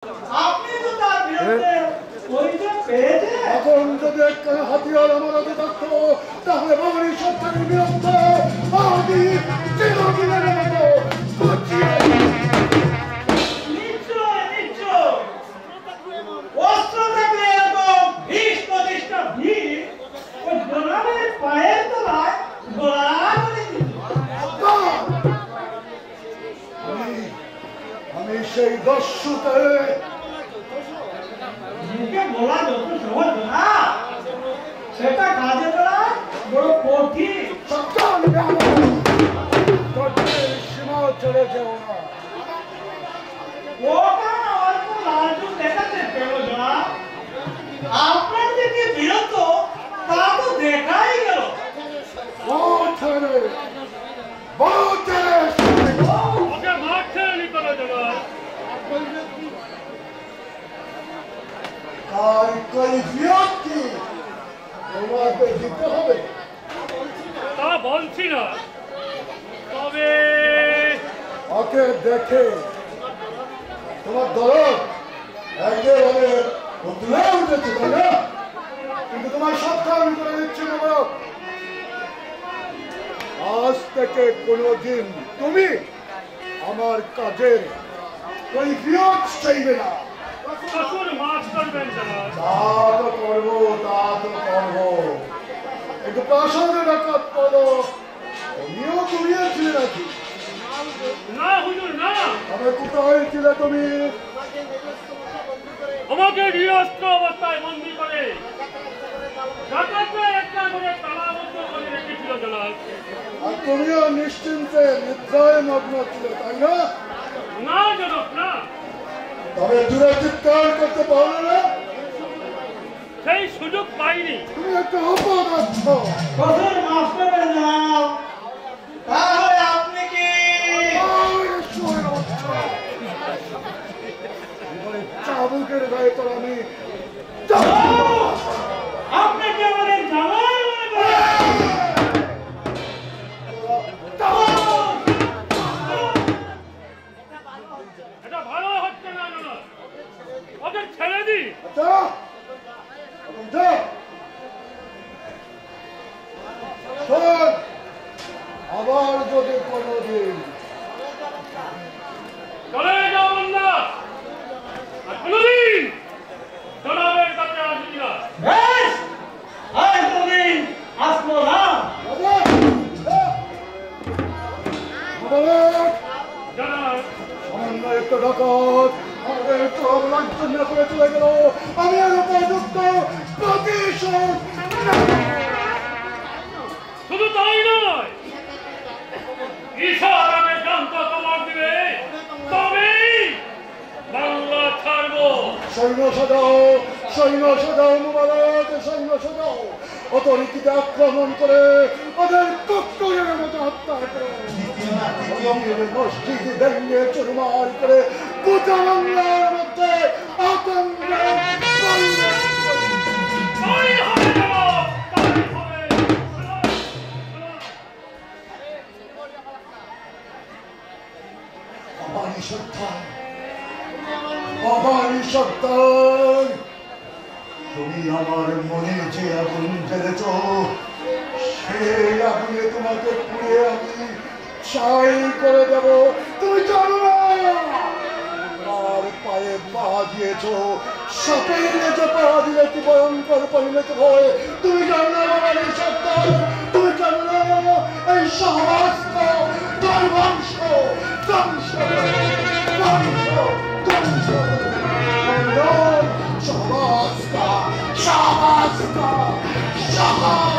আপনি তো তার বিরুদ্ধে পরিচয় পেয়েছেন। এখন যদি একটা হাতিয়ার আমার হাতে থাকতো তাহলে বাঙালি সরকারের বিরুদ্ধে আমি চিরদিনের মতো নিশ্চয় নিশ্চয় অস্ত্র থাকলে এরকম 20-25টা ভিড় ওই জোনালের পায়ের তলায় গোড়াগড়ি দিত। আমি সেই দস্যুতে মুখে বলা যত সহজ না সেটা কাজে করা বড় কঠিন। সীমা চলে যাও না। ওটা অল্প লালচু দেখাতে পেল না। আপনার দিকে বিরত তা তো দেখাই গেল। ওকে মাঠ ছেড়ে নিতে হবে জনাব। আর কৈফিয়ত কি তোমাকে দিতে হবে? তা বলছি না, তবে ওকে দেখে তোমার দরদ একেবারে বদলে উঠেছে, তাই না? কিন্তু তোমার সাবধান করে দিচ্ছি বাবা, আজ থেকে কোনোদিন তুমি আমার কাজের কৈফিয়ত চাইবে না। শ্বশুর মাছ করবেন জনাব। তা তো করবো, তা তো করবো, কিন্তু প্রাসাদে ডাকাত বলো তুমিও ঘুমিয়েছিলে নাকি? না হুজুর না, তবে কোথায় ছিলে তুমি? আমাকে নিরস্ত্র অবস্থায় বন্দী করে ডাকাতরা একটা করে তালাবদ্ধ করে রেখেছিল জনাব। আর তুমিও নিশ্চিন্তে নিদ্রায় মগ্ন ছিলে, তাই না? না জনাব না, তবে দূরে চিৎকার করতে পারো না? সেই সুযোগ পাইনি। তুমি একটা অপদার্থ। কঠোর মাফ করবেন না। তাহলে আপনি কি চাবুকের গায়ে তোর আমি আপনি কি আমাদের জামাই মনে করেন? এটা ভালো হচ্ছে না জনাব, ওদের ছেড়ে দিই। আচ্ছা, এখন যা। শোন, আবার যদি কোনোদিন চলে যাও বন্ধা, আর কোনোদিন জনাবের কাছে আসবি না। বেশ, আর কোনদিন আসবো না। জনাব সামান্য একটা ডাকাত আমাদের একটু অবলাঞ্ছনা করে চলে গেল, আমি আর উপযুক্ত প্রতিশোধ নেব। শুধু তাই নয়, ঈশার আগে জানতো তোমার দিবে, তবেই বাংলা ছাড়বো। সৈন্য সাজাও মুবারক, সৈন্য সাজাও, অতর্কিতে আক্রমণ করে ওদের কুকুরের মতো হত্যা করো। মসজিদ ভেঙে চুরমার করে গোটা বাংলার মধ্যে আতঙ্ক তাই হবে জনাব, তাই হবে। অবানি সত্তার, তুমি আমার মনে যে আগুন জ্বেলেছ সেই আগুনে তোমাকে পুড়িয়ে আমি ছাই করে দেব। তুমি জানো না আর পায়ে পা দিয়েছ, সাপের নিচে পা দিলে কি ভয়ঙ্কর পরিণত হয়। তুমি জানো না অবানি সত্তার, তুমি জানো না এই সমাজ তোর বংশ ধ্বংস ধ্বংস ধ্বংস शाबाश का शाबाश का शाबाश